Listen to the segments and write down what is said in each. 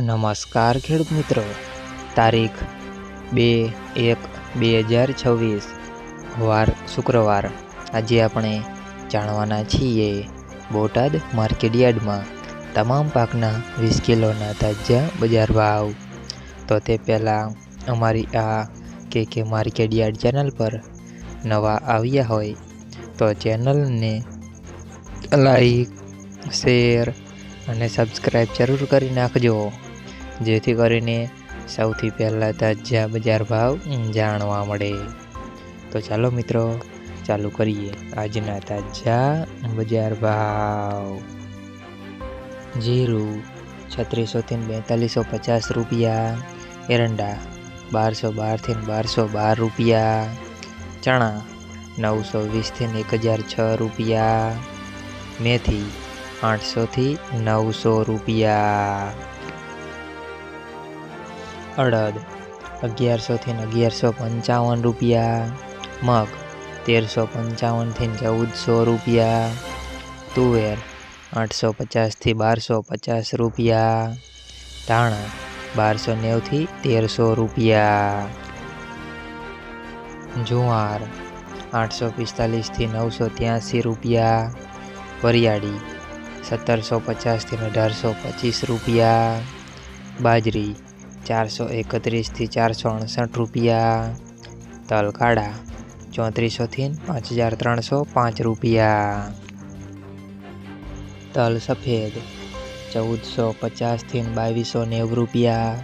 નમસ્કાર ખેડૂત મિત્રો, તારીખ 2/1/2026 વાર શુક્રવાર। આજે આપણે જાણવાના છીએ બોટાદ માર્કેટયાર્ડમાં તમામ પાકના 20 કિલોના તાજા બજાર ભાવ। તો તે પહેલાં અમારી આ કે માર્કેટયાર્ડ ચેનલ પર નવા આવ્યા હોય તો ચેનલને લાઈક, શેર અને સબસ્ક્રાઈબ જરૂર કરી નાખજો, જેથી કરીને સૌથી પહેલાં તાજા બજાર ભાવ જાણવા મળે। તો ચાલો મિત્રો, ચાલુ કરીએ આજના તાજા બજાર ભાવ। જીરું 3600 થી 4250 રૂપિયા, એરંડા 1212 થી 1212 રૂપિયા, ચણા 920 થી 1006 રૂપિયા, મેથી 800 થી 900 રૂપિયા, અડદ 1100 થી 1155 રૂપિયા, મગ 1355 થી 1400 રૂપિયા, તુવેર 850 થી 1250 રૂપિયા, ધાણા 1290 થી 1300 રૂપિયા, જુવાર 845 થી 983 રૂપિયા, વરિયાળી 1750 થી 1825 રૂપિયા, બાજરી 431 થી 468 રૂપિયા, તલ કાળા 3400 થી 5305 રૂપિયા, તલ સફેદ 1450 થી 2290 રૂપિયા,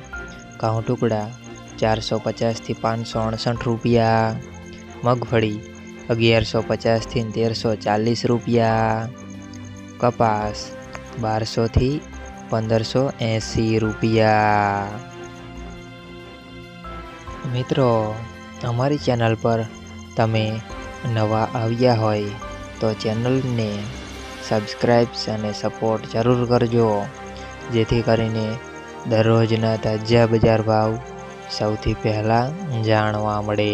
ઘઉં ટુકડા 450 થી 568 રૂપિયા, મગફળી 1150 થી 1340 રૂપિયા, કપાસ 1200 થી 1580 રૂપિયા। મિત્રો, અમારી ચેનલ પર તમે નવા આવ્યા હોય તો ચેનલને સબસ્ક્રાઈબ અને સપોર્ટ જરૂર કરજો, જેથી કરીને દરરોજના તાજા બજાર ભાવ સૌથી પહેલાં જાણવા મળે।